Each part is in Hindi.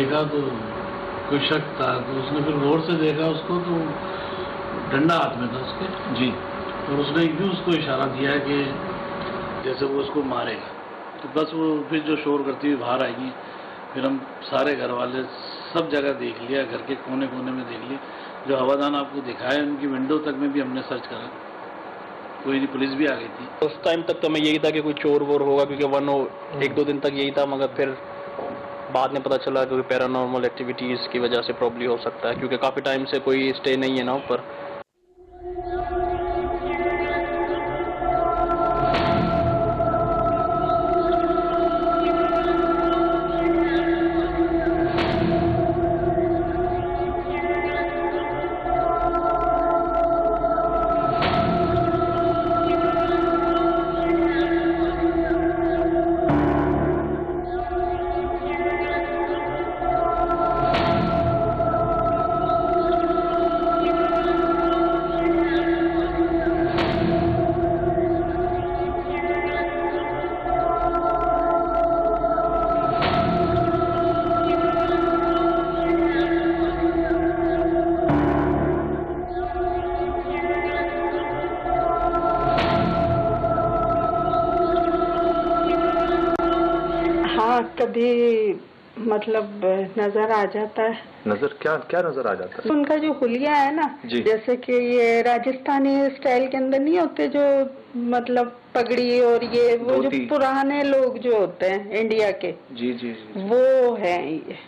देखा तो कोई शक था, तो उसने फिर गौर से देखा उसको, तो डंडा हाथ में था उसके जी, और उसने यूँ उसको इशारा दिया कि जैसे वो उसको मारेगा। तो बस वो फिर जो शोर करती हुई बाहर आएगी। फिर हम सारे घर वाले सब जगह देख लिया, घर के कोने कोने में देख लिए, जो हवादान आपको दिखाए उनकी विंडो तक में भी हमने सर्च करा, कोई नहीं, पुलिस भी आ गई थी। उस टाइम तक तो हमें यही था कि कोई चोर वोर होगा, क्योंकि 1-2 दिन तक यही था, मगर फिर बाद में पता चला कि पैरानॉर्मल एक्टिविटीज़ की वजह से प्रॉब्लम हो सकता है, क्योंकि काफ़ी टाइम से कोई स्टे नहीं है ना ऊपर। कभी मतलब नजर आ जाता है। नजर क्या नजर आ जाता है? उनका जो हुलिया है ना, जैसे कि ये राजस्थानी स्टाइल के अंदर नहीं होते जो मतलब पगड़ी और ये वो जो पुराने लोग जो होते हैं इंडिया के, जी जी जी, वो है ये।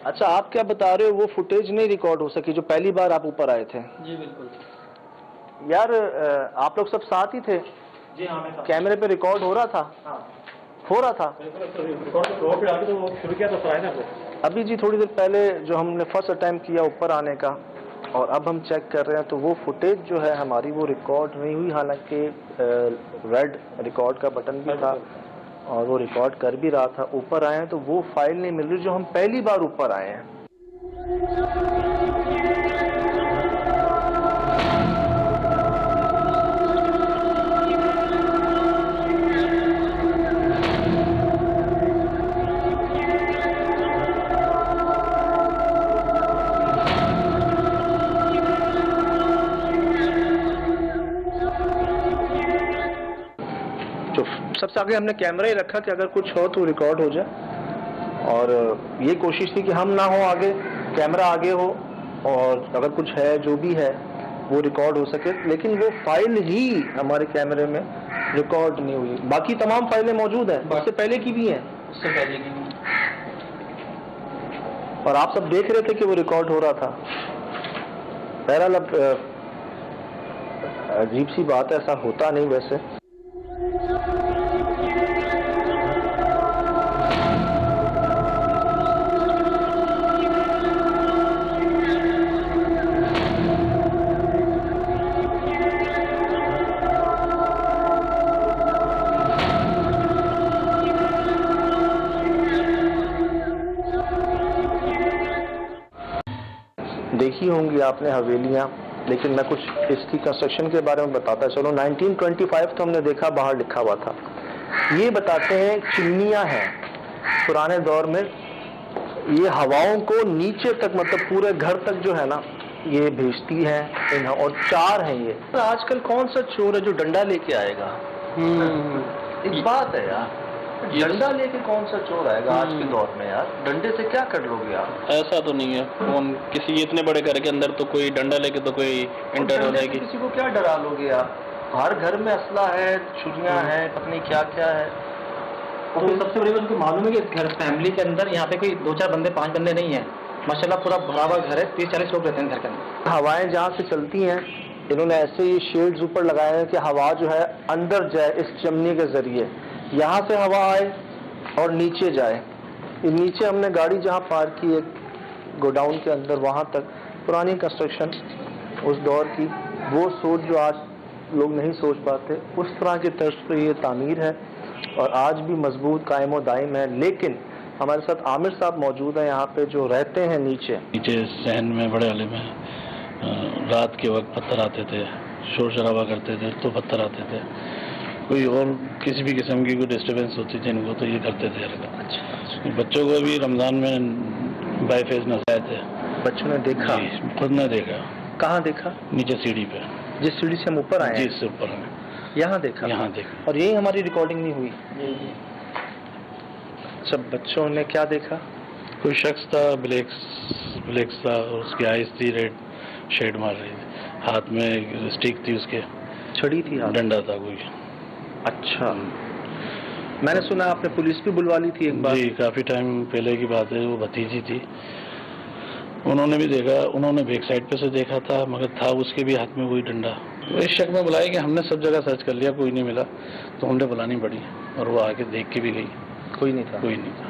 अच्छा, आप क्या बता रहे हो, वो फुटेज नहीं रिकॉर्ड हो सकी जो पहली बार आप ऊपर आए थे? जी बिल्कुल यार, आप लोग सब साथ ही थे? जी हाँ, कैमरे पे रिकॉर्ड हो रहा था? हाँ हो रहा था। तो शुरू किया तो अभी जी थोड़ी देर पहले जो हमने फर्स्ट अटेम्प्ट किया ऊपर आने का, और अब हम चेक कर रहे हैं तो वो फुटेज जो है हमारी वो रिकॉर्ड नहीं हुई, हालांकि रेड रिकॉर्ड का बटन भी था और वो रिकॉर्ड कर भी रहा था। ऊपर आए हैं तो वो फाइल नहीं मिल रही जो हम पहली बार ऊपर आए हैं। सबसे आगे हमने कैमरा ही रखा कि अगर कुछ हो तो रिकॉर्ड हो जाए, और ये कोशिश थी कि हम ना हो आगे, कैमरा आगे हो, और अगर कुछ है जो भी है वो रिकॉर्ड हो सके। लेकिन वो फाइल ही हमारे कैमरे में रिकॉर्ड नहीं हुई। बाकी तमाम फाइलें मौजूद हैं, उससे पहले की भी हैं, उससे पहले की भी, और आप सब देख रहे थे कि वो रिकॉर्ड हो रहा था। बहरहाल अब अजीब सी बात है, ऐसा होता नहीं वैसे। देखी होंगी आपने हवेलियाँ, लेकिन मैं कुछ इसकी कंस्ट्रक्शन के बारे में बताता चलो। 1925 तो हमने देखा बाहर लिखा हुआ था। ये बताते हैं चिमनियाँ हैं पुराने दौर में, ये हवाओं को नीचे तक मतलब पूरे घर तक जो है ना ये भेजती हैं। और 4 हैं ये। तो आजकल कौन सा चोर है जो डंडा लेके आएगा? एक बात है यार, डंडा लेके कौन सा चोर आएगा आज के दौर में यार? डंडे से क्या कर लोगे आप? ऐसा तो नहीं है, कौन किसी इतने बड़े घर के अंदर तो कोई डंडा लेके तो कोई एंटर हो जाएगी। किसी को क्या डरा लोगे आप? हर घर में असला है, छुरियां हैं, पता नहीं क्या क्या है। तो सबसे बड़ी बात उनको मालूम है कि घर फैमिली के अंदर यहाँ पे कोई 2-4 बंदे 5 बंदे नहीं है, माशाल्लाह पूरा भरा हुआ घर है, 30-40 लोग रहते हैं घर के अंदर। हवाएं जहाँ से चलती हैं इन्होंने ऐसे ये शेड्स ऊपर लगाए हैं कि हवा जो है अंदर जाए इस चिमनी के जरिए, यहाँ से हवा आए और नीचे जाए। नीचे हमने गाड़ी जहाँ पार्क की एक गोडाउन के अंदर, वहाँ तक पुरानी कंस्ट्रक्शन उस दौर की, वो सोच जो आज लोग नहीं सोच पाते, उस तरह की तर्ज पर ये तामीर है और आज भी मजबूत कायम व दायम है। लेकिन हमारे साथ आमिर साहब मौजूद हैं यहाँ पे जो रहते हैं नीचे सहन में, बड़े वाले में रात के वक्त पत्थर आते थे, शोर शराबा करते थे तो पत्थर आते थे, कोई और किसी भी किस्म की कोई डिस्टर्बेंस होती थी इनको तो ये करते थे। अच्छा। बच्चों को भी रमज़ान में बाई फेज नजर आए थे। बच्चों ने देखा? खुद ने देखा। कहाँ देखा? नीचे सीढ़ी पे, जिस सीढ़ी से हम ऊपर आए? जी, इससे ऊपर आए, यहाँ देखा? यहाँ देखा। और यही हमारी रिकॉर्डिंग नहीं हुई? सब बच्चों ने क्या देखा? कोई शख्स था, ब्लैक था, उसकी आइज थी रेड, शेड मार रही थी, हाथ में स्टिक थी, उसके छड़ी थी, डंडा था कोई। अच्छा। मैंने सुना आपने पुलिस भी बुलवा ली थी एक बार? जी, काफ़ी टाइम पहले की बात है। वो भतीजी थी, उन्होंने भी देखा, उन्होंने बैक साइड पे से देखा था, मगर था उसके भी हाथ में वही डंडा। इस शक में बुलाया कि हमने सब जगह सर्च कर लिया, कोई नहीं मिला, तो हमने बुलानी पड़ी और वो आके देख के भी गई। कोई नहीं था? कोई नहीं था।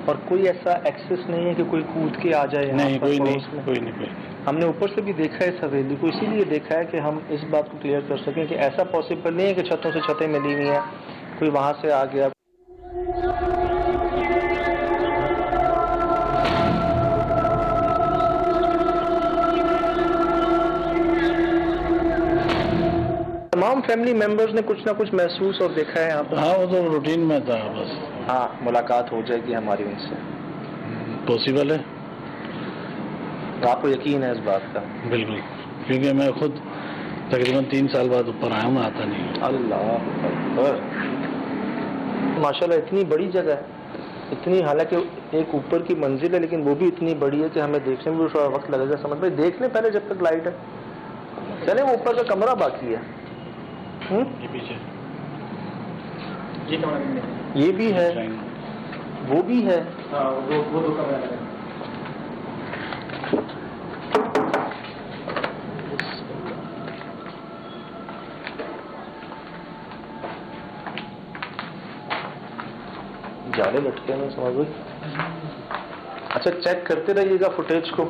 और कोई ऐसा एक्सेस नहीं है कि कोई कूद के आ जाए? नहीं, कोई नहीं। हमने ऊपर से भी देखा है इस हवेली को, इसीलिए देखा है कि हम इस बात को क्लियर कर सकें कि ऐसा पॉसिबल नहीं है कि छतों से छतें मिली हुई हैं, कोई वहाँ से आ गया। तमाम फैमिली मेंबर्स ने कुछ ना कुछ महसूस और देखा है यहाँ पर? हाँ, वो तो रूटीन में था बस। हाँ, मुलाकात हो जाएगी हमारी उनसे, पॉसिबल है। आपको यकीन है इस बात का? बिल्कुल, क्योंकि मैं खुद तकरीबन 3 साल बाद ऊपर आया हूँ, मैं आता नहीं। अल्लाह अकबर, माशाल्लाह इतनी बड़ी जगह है, इतनी, हालांकि एक ऊपर की मंजिल है लेकिन वो भी इतनी बड़ी है कि हमें देखने में भी थोड़ा वक्त लगेगा। समझ में देखने पहले जब तक लाइट है। चले, वो ऊपर का कमरा बाकी है। ये पीछे ये भी है, वो भी है। वो 2 कमरे हैं। जाले लटके हैं, समझ गई। अच्छा, चेक करते रहिएगा फुटेज को,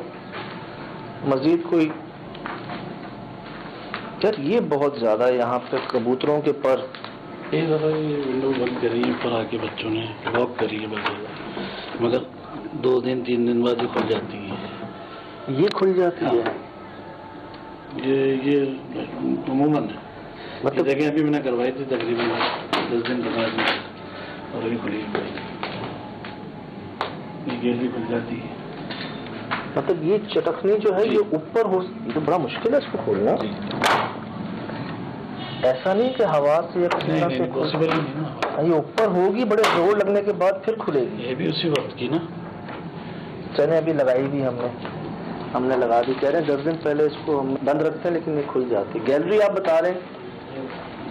मजीद कोई। यार ये बहुत ज्यादा है यहाँ पे कबूतरों के पर। ये विंडो बंद करी है ऊपर आके, बच्चों ने लॉक करी है बस, मगर 2 दिन 3 दिन बाद ही खुल जाती है। ये खुल जाती है? ये अमूमन है। मतलब देखें, अभी मैंने करवाई थी तकरीबन 10 दिन 15 दिन और अभी खुली है। ये गैलरी खुल जाती है। मतलब ये चटकनी जो है ये ऊपर हो, ये तो बड़ा मुश्किल है इसको खोलना। ऐसा नहीं कि हवा से खुलना से पॉसिबल नहीं ना, ये ऊपर होगी, बड़े जोर लगने के बाद फिर खुलेगी। ये भी उसी वक्त की ना। चने अभी लगाई भी हमने लगा दी। कह रहे हैं 10 दिन पहले इसको हम बंद रखते हैं लेकिन ये खुल जाती है। गैलरी आप बता रहे हैं?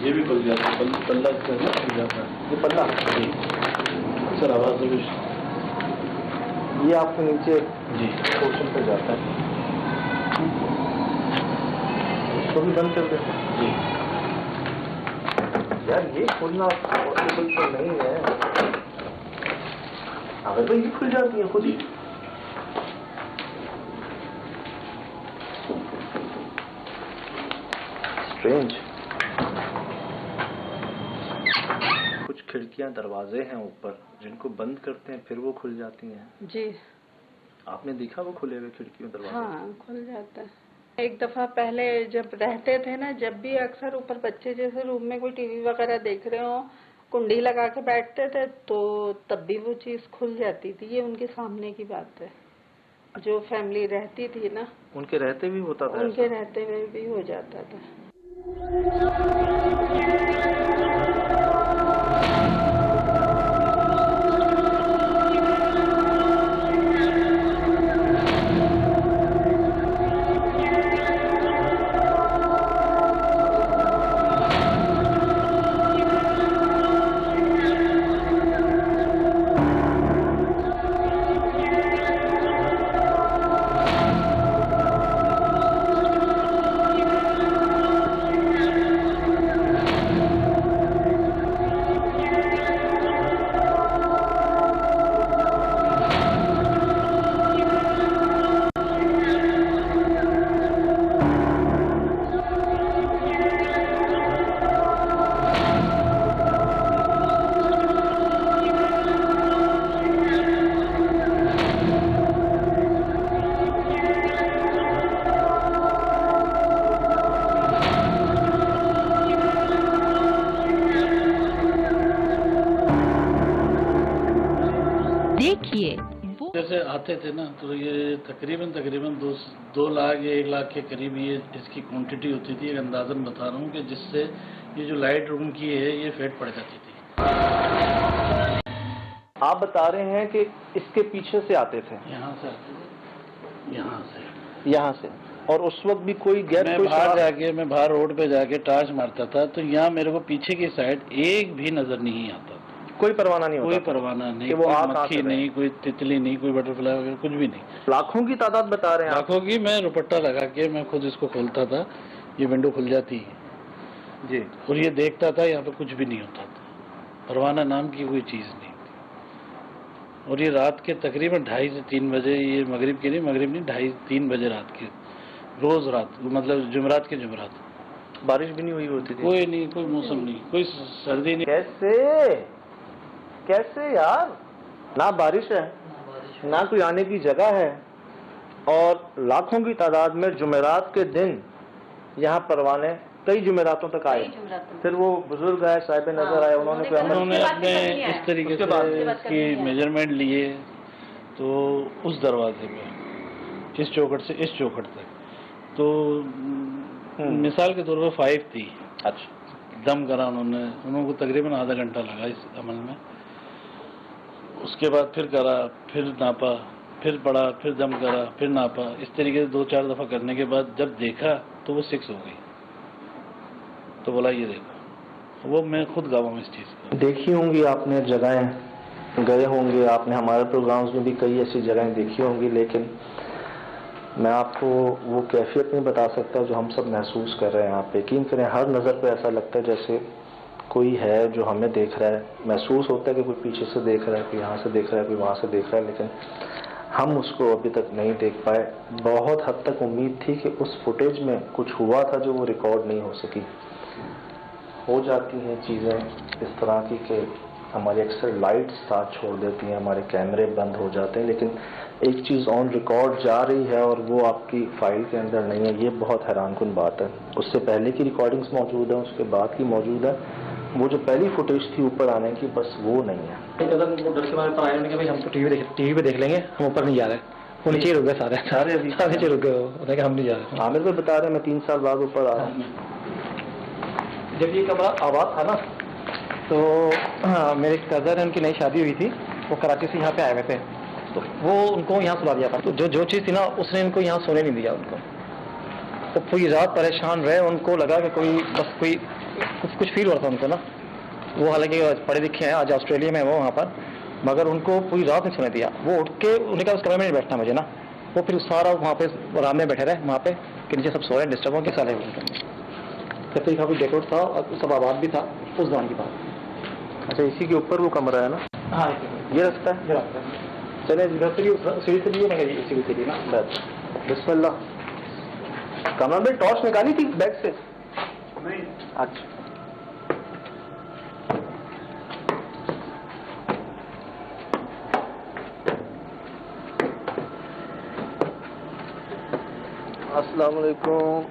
ये भी खुल जाता है, पल्ला इसका भी खुल जाता है। ये पल्ला सर आवाज़ भी ये आपके नीचे जी पोर्शन पे जाता है, इसको भी बंद कर देते हैं। जी। यार ये खुलना पॉसिबल तो नहीं है। अगर तो ये खुल जाती है खुद ही। स्ट्रेंज। कुछ खिड़कियां, दरवाजे हैं ऊपर जिनको बंद करते हैं फिर वो खुल जाती हैं। जी। आपने देखा वो खुले हुए खिड़की में दरवाजा? हाँ, खुल जाता है। एक दफा पहले जब रहते थे ना, जब भी अक्सर ऊपर बच्चे जैसे रूम में कोई टीवी वगैरह देख रहे हो, कुंडी लगा के बैठते थे, तो तब भी वो चीज खुल जाती थी। ये उनके सामने की बात है। जो फैमिली रहती थी ना, उनके रहते भी होता था? उनके रहते हुए भी हो जाता था। जैसे आते थे ना, तो ये तकरीबन 2 लाख या 1 लाख के करीब ये इसकी क्वांटिटी होती थी। एक अंदाजन बता रहा हूँ कि जिससे ये जो लाइट रूम की है ये फेट पड़ जाती थी। आप बता रहे हैं कि इसके पीछे से आते थे? यहाँ से, यहाँ से। और उस वक्त भी कोई गैर मैं बाहर रोड पे जाके टार्च मारता था, तो यहाँ मेरे को पीछे की साइड एक भी नजर नहीं आता। कोई परवाना नहीं होता? कोई परवाना नहीं, कि वो कोई मक्खी नहीं, कोई तितली नहीं, कोई बटरफ्लाई वगैरह कुछ भी नहीं। लाखों की तादाद बता रहे हैं? लाखों की। मैं रुपट्टा लगा के मैं खुद इसको खोलता था, ये विंडो खुल जाती है जी, और ये देखता था, यहाँ पे कुछ भी नहीं होता था। परवाना नाम की कोई चीज नहीं थी। और ये रात के तकरीबन 2:30 से 3 बजे, ये मगरिब के नहीं, 2:30-3 बजे रात के, रोज रात, मतलब जुमरात के जुमरात। बारिश भी नहीं हुई होती थी? कोई नहीं, कोई मौसम नहीं, कोई सर्दी नहीं। कैसे यार? ना बारिश है, ना कोई आने की जगह है, और लाखों की तादाद में जुमेरात के दिन यहाँ परवाने कई जुमेरातों तक आए। फिर वो बुजुर्ग आए, साहिब नजर आए, उन्होंने अपने इस तरीके से इसकी मेजरमेंट लिए, तो उस दरवाजे पे इस चौखट से इस चौखट तक, तो मिसाल के तौर पर 5 थी। अच्छा। दम करा उन्होंने तकरीबन आधा घंटा लगा इस अमल में। उसके बाद फिर करा, फिर नापा, फिर पढ़ा, फिर दम करा, फिर नापा। इस तरीके से 2-4 दफा करने के बाद जब देखा तो वो 6 हो गई। तो बोला ये देखो, वो मैं खुद गवाह हूँ इस चीज़ को। देखी होंगी आपने जगहें, गए होंगे आपने, हमारे प्रोग्राम्स में भी कई ऐसी जगहें देखी होंगी, लेकिन मैं आपको वो कैफियत नहीं बता सकता जो हम सब महसूस कर रहे हैं। आप यकीन करें, हर नज़र पे ऐसा लगता है जैसे कोई है जो हमें देख रहा है। महसूस होता है कि कोई पीछे से देख रहा है, कोई यहाँ से देख रहा है, कोई वहाँ से देख रहा है, लेकिन हम उसको अभी तक नहीं देख पाए। बहुत हद तक उम्मीद थी कि उस फुटेज में कुछ हुआ था जो वो रिकॉर्ड नहीं हो सकी। हो जाती हैं चीज़ें इस तरह की कि हमारी अक्सर लाइट्स साथ छोड़ देती हैं, हमारे कैमरे बंद हो जाते हैं, लेकिन एक चीज़ ऑन रिकॉर्ड जा रही है और वो आपकी फाइल के अंदर नहीं है। ये बहुत हैरानकुन बात है। उससे पहले की रिकॉर्डिंग्स मौजूद है, उसके बाद की मौजूद है। वो जो पहली फुटेज थी ऊपर आने की, बस वो नहीं है। डर के बारे पर आए कि भाई हम तो टीवी पे देख लेंगे, हम ऊपर नहीं जा रहे। वो नीचे रुक गए सारे नीचे रुक गए, हम नहीं जा रहे। आमिर को बता रहे हैं मैं 3 साल बाद ऊपर आ रहा हूँ। जब ये कमरा आबाद था ना, तो मेरे कज़न है, उनकी नई शादी हुई थी, वो कराची से यहाँ पे आए हुए थे, तो वो उनको यहाँ सुला दिया था। तो जो चीज़ थी ना, उसने इनको यहाँ सोने नहीं दिया उनको। तो पूरी रात परेशान रहे, उनको लगा कि कोई कुछ फील हो रहा था उनको ना। वो हालांकि पढ़े लिखे हैं, आज ऑस्ट्रेलिया में वो वहाँ पर, मगर उनको पूरी रात नहीं सोने दिया। वो उठ के उन्हें कहा उस कमरे में नहीं बैठना मुझे ना। वो फिर सारा वहाँ पे आराम में बैठे रहे वहाँ पे कि नीचे सब सो रहे, डिस्टर्ब होंगे सारे। जब तक काफ़ी डेकोरेट था और सब आबाद भी था उस दौरान की बात। अच्छा, इसी के ऊपर वो कमरा है ना? हाँ, ये रास्ता है। चले सीढ़ी से लिए नहीं, सीढ़ी से लिए ना। बस बिस्मिल्लाह। कमरा में टॉर्च निकाली थी बैग से? नहीं। अच्छा, अस्सलाम वालेकुम।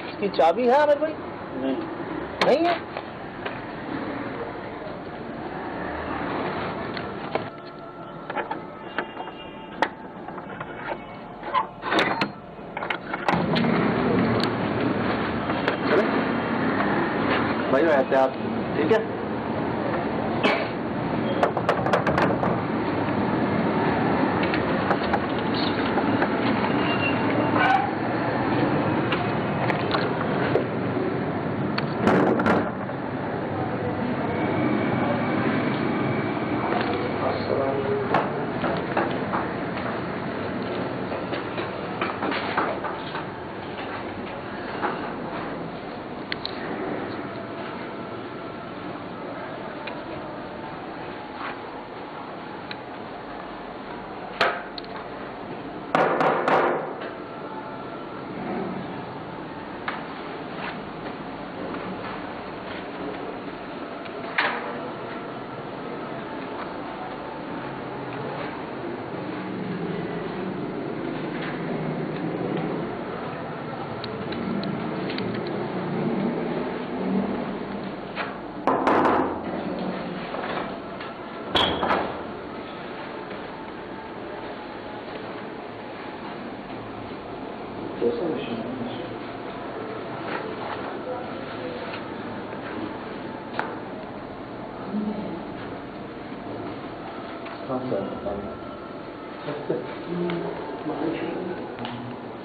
इसकी चाबी है आमिर भाई? नहीं है। चले भाई एहतियात, ठीक है?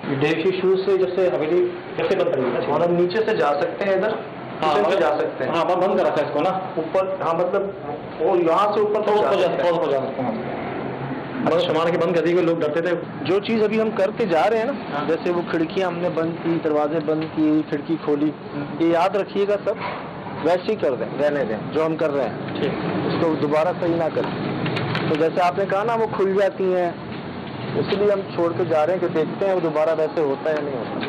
विदेशी शूज से जैसे हवेली कैसे बंद करेंगे? और हम नीचे से जा सकते हैं इधर? हाँ मतलब जा सकते हैं। हाँ बंद करा था इसको ना ऊपर। हाँ मतलब वो यहाँ से ऊपर तो जा सकते हैं। मतलब सामान की बंद कर दी, लोग डरते थे। जो चीज़ अभी हम करके जा रहे हैं ना, जैसे वो खिड़कियाँ हमने बंद की, दरवाजे बंद किए, खिड़की खोली, ये याद रखिएगा सब वैसे ही कर दें, रहने दें जो हम कर रहे हैं, ठीक। उसको दोबारा सही ना करें। तो जैसे आपने कहा ना वो खुल जाती हैं, इसलिए हम छोड़ के जा रहे हैं कि देखते हैं वो दोबारा वैसे होता है या नहीं होता।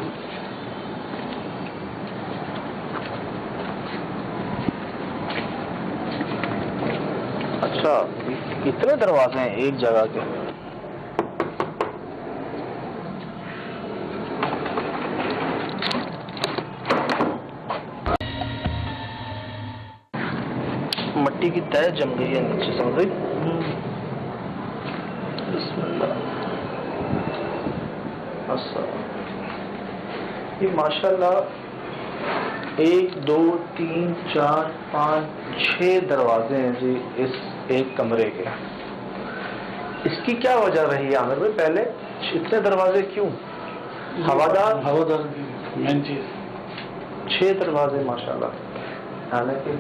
अच्छा, कितने दरवाजे हैं एक जगह के? मट्टी की तह जम गई है नीचे, समझ गई? ये माशाल्लाह 1 2 3 4 5 6 दरवाजे हैं जी इस एक कमरे के। इसकी क्या वजह रही है आमिर भाई? पहले इतने दरवाजे क्यों? हवादार मेन चीज 6 दरवाजे माशाल्लाह, हालांकि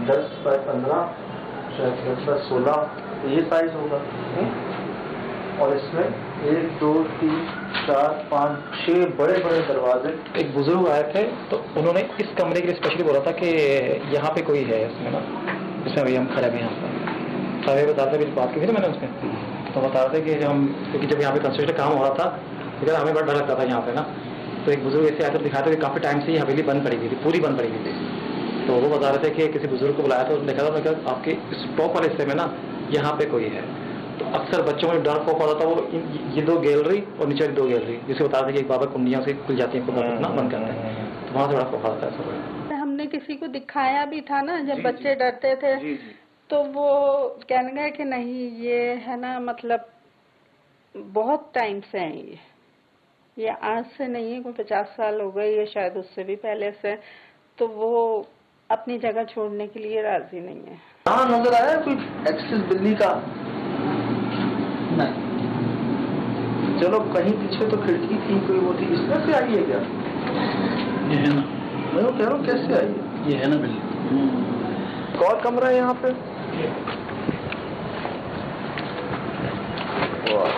10 बाय 15 शायद 10 बाय 16 ये साइज होगा। और इसमें 1 2 3 4 5 6 बड़े बड़े दरवाजे। एक बुजुर्ग आए थे तो उन्होंने इस कमरे के लिए स्पेशली बोला था कि यहाँ पे कोई है इसमें ना, इसमें अभी हम खड़े हैं यहाँ पर। साहब बता रहे थे, बात की थी ना मैंने उसमें, तो बता रहे थे कि हम, क्योंकि जब यहाँ पे कंस्ट्रक्शन काम हो रहा था लेकिन हमें बड़ा डर लगता था यहाँ पे ना, तो एक बुजुर्ग ऐसे आए थे, दिखाते थे काफ़ी टाइम से ये हवेली बंद पड़ी हुई थी, पूरी बंद पड़ी हुई थी। तो वो बता रहे थे कि किसी बुजुर्ग को बुलाया था, देखा था मैं कहा आपके इस टॉप वाले हिस्से में ना यहाँ पे कोई है। तो अक्सर बच्चों में डर खौफ आता था, वो ये 2 गैलरी और नीचे 2 गैलरी, जिसे बता रहे कि एक बाबा कुंडियाँ से खुल जाती है, बंद करते हैं, तो वहाँ से बड़ा खौफ आता है। हमने किसी को दिखाया भी था ना, जब बच्चे डरते थे तो वो कहने गए कि नहीं ये है ना, मतलब बहुत टाइम से है ये आज से नहीं है, कोई 50 साल हो गए, ये शायद उससे भी पहले से। तो वो अपनी जगह छोड़ने के लिए राजी नहीं है। हाँ नजर आया कोई एक्सिस बिल्ली का? नहीं। चलो कहीं पीछे तो खिड़की थी, कोई वो थी, इसमें से आई है क्या? ये है ना, मैं वो कह रहा हूँ कैसे आई है? ये है ना बिल्ली। और कमरा है यहाँ पे? वाह,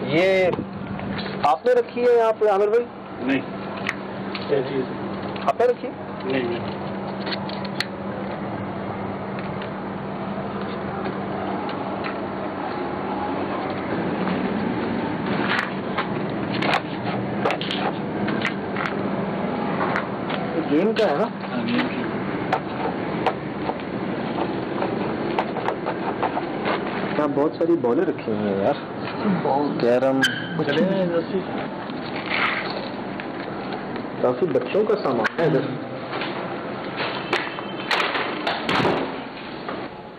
ये आपने रखी है यहाँ पे आमिर भाई? नहीं, क्या चीज? आपने रखी? नहीं। का है ना? यहाँ बहुत सारी बॉलें रखी हुई हैं यार, कैरम, काफी बच्चों का सामान है इधर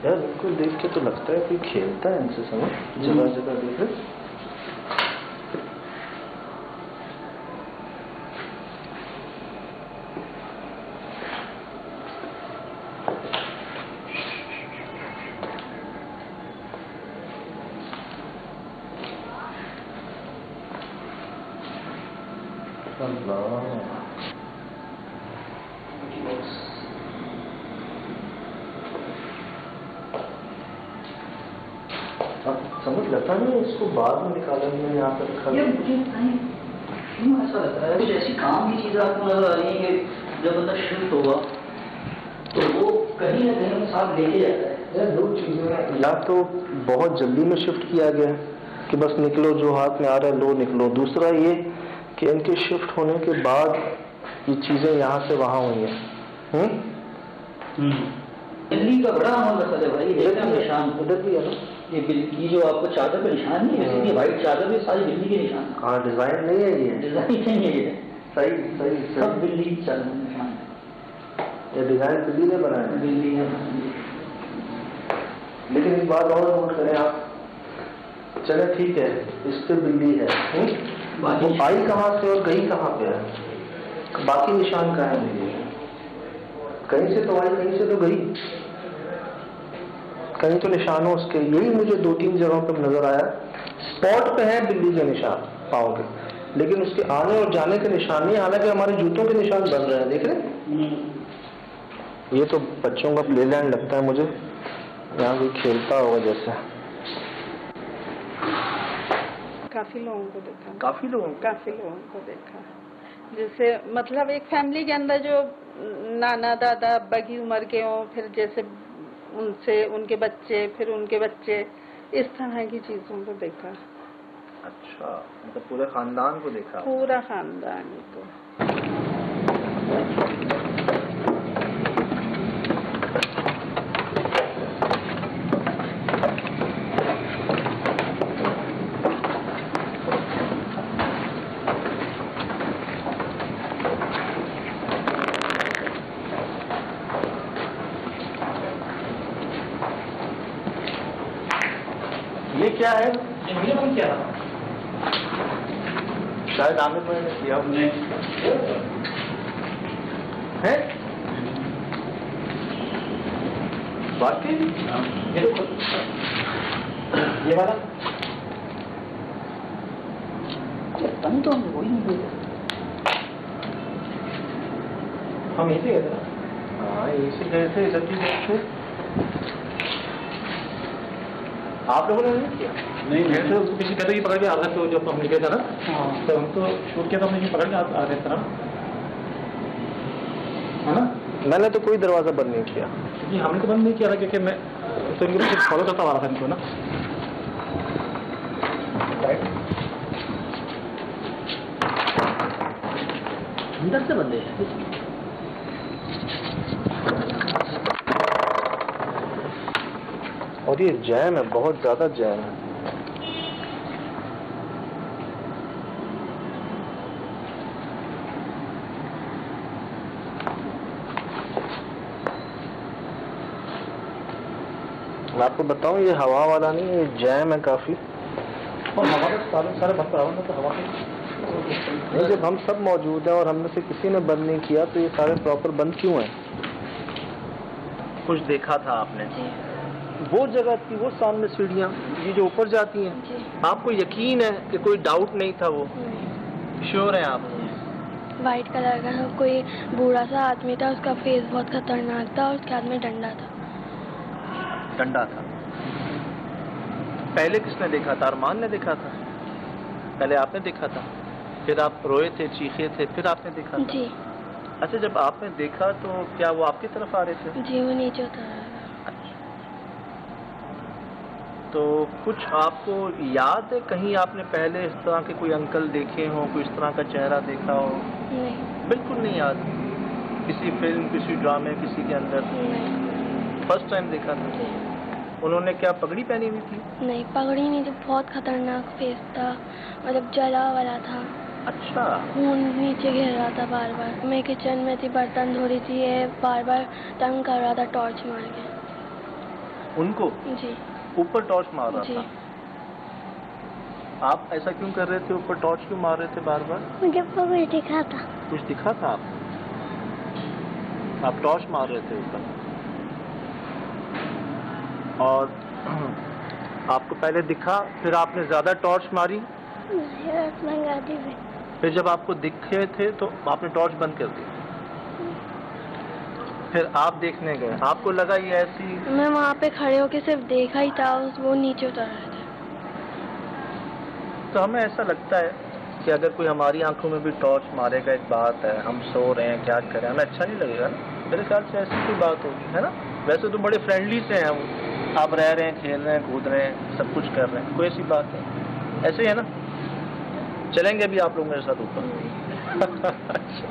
यार। इनको देख के तो लगता है कि खेलता है इनसे, समझ जगह जगह देख रहे। अब समझ लगता नहीं इसको बाद में निकाला मैंने यहाँ पर रखा। क्यों ऐसा लगता है कुछ ऐसी काम की चीज़ें आपको नजर आ रही है कि जब बंदा शिफ्ट होगा तो वो कहीं ना कहीं साथ लेके जाता है? यार दो चीज़ें, या तो बहुत जल्दी में शिफ्ट किया गया कि बस निकलो, जो हाथ में आ रहा है लो निकलो। दूसरा ये कि इनके शिफ्ट होने के बाद ये चीज़ें यहाँ से वहाँ हुई हैं। बिल्ली का बड़ा अमल रखा है भाई, निशान उधर भी है ना, ये बिल्ली जो आपको चादर पे निशान नहीं है, ये व्हाइट चादर में सारी बिल्ली के निशान। हाँ, डिजाइन नहीं है ये, डिजाइन नहीं है ये, सही सही सब बिल्ली की चादर में निशान है। ये डिजाइन बिल्ली ने बनाया है। बिल्ली है। लेकिन एक बात और नोट करें आप, चले ठीक है इस पे बिल्ली है, वो आई कहाँ से और गई कहाँ पे है, बाकी निशान कहाँ है बिल्ली? कहीं से तो आई, कहीं से तो गई, कहीं तो निशान हो उसके। यही मुझे 2-3 जगहों पर नजर आया, स्पॉट पे है बिल्ली के निशान पाँव के, लेकिन उसके आने और जाने के निशान नहीं। हालांकि हमारे जूतों के निशान बन रहे हैं, देख रहे। ये तो बच्चों का प्लेलैंड लगता है मुझे, यहाँ कोई खेलता होगा जैसे। काफी लोगों को देखा, काफी लोगों को देखा। जैसे मतलब एक फैमिली के अंदर जो नाना दादा अब्बा की उम्र के हों, फिर जैसे उनसे उनके बच्चे, फिर उनके बच्चे, इस तरह की चीजों को देखा। अच्छा, मतलब पूरे खानदान को देखा? पूरा खानदान को। ये क्या है? ये क्या शायद आमिर भाई ने किया है वाकई। ये वाला पता तो हम वही नहीं गए, हम यहीं से गए थे। हाँ, यहीं से गए थे, इधर भी गए थे। आप लोगों ने नहीं किया? नहीं, मेरे से उसको किसी कहते पकड़ के आ रहे थे, जब हम निकले थे ना, तो हम तो शूट किया था, हमने पकड़ के आ रहे थे ना, है ना। मैंने तो कोई दरवाजा बंद नहीं किया, क्योंकि हमने तो बंद नहीं किया था, क्योंकि मैं तो इनको सिर्फ फॉलो करता आ रहा था इनको ना। अंदर से बंदे हैं। और ये जैम है, बहुत ज्यादा जैम है। मैं आपको बताऊं, ये हवा वाला नहीं, ये जैम है काफी। और हवा का सारे बंद कराओ ना, तो हवा नहीं, जब हम सब मौजूद हैं और हम में से किसी ने बंद नहीं किया, तो ये सारे प्रॉपर बंद क्यों हैं? कुछ देखा था आपने? वो जगह थी, वो सामने सीढ़ियाँ, ये जो ऊपर जाती हैं, आपको यकीन है कि कोई डाउट नहीं था? वो श्योर है आप? वाइट कलर का कोई बूढ़ा सा आदमी था, उसका फेस बहुत खतरनाक था और उसके हाथ में डंडा था। डंडा था? पहले किसने देखा था? अरमान ने देखा था? पहले आपने देखा था, फिर आप रोए थे, चीखे थे, फिर आपने देखा था? जी। अच्छा, जब आपने देखा तो क्या वो आपकी तरफ आ रहे थे? जी, वो नीचे उतर रहा था। तो कुछ आपको याद है, कहीं आपने पहले इस तरह के कोई अंकल देखे हो, कोई इस तरह का चेहरा देखा हो? नहीं। बिल्कुल नहीं याद? किसी फिल्म, किसी ड्रामे, किसी के अंदर? नहीं फर्स्ट टाइम देखा था। जी उन्होंने क्या पगड़ी पहनी हुई थी? नहीं, पगड़ी नहीं, तो बहुत खतरनाक फेस था, मतलब जला वाला था, अच्छा। खून नीचे गिर रहा था बार बार। मैं किचन में थी, बर्तन धो रही थी, ये बार बार तंग कर रहा था टॉर्च मार के। उनको जी ऊपर टॉर्च मार रहा जी था? आप ऐसा क्यों कर रहे थे? ऊपर टॉर्च क्यों मार रहे थे बार बार? मुझे पगड़ी दिखा था। कुछ दिखा था आपको? आप टॉर्च मार रहे थे ऊपर, और आपको पहले दिखा, फिर आपने ज्यादा टॉर्च मारी, फिर जब आपको दिखे थे तो आपने टॉर्च बंद कर दी, फिर आप देखने गए, आपको लगा ये ऐसी? मैं वहाँ पे खड़े होके सिर्फ देखा ही था, वो नीचे उतर रहे थे। तो हमें ऐसा लगता है कि अगर कोई हमारी आंखों में भी टॉर्च मारेगा, एक बात है, हम सो रहे हैं, क्या करें, हमें अच्छा नहीं लगेगा ना? मेरे ख्याल से ऐसी कोई बात होगी, है ना? वैसे तो बड़े फ्रेंडली से हैं हम, आप रह रहे हैं, खेल रहे हैं, कूद रहे हैं, सब कुछ कर रहे हैं, कोई ऐसी बात है? ऐसे ही है ना? चलेंगे अभी आप लोग मेरे साथ ऊपर? अच्छा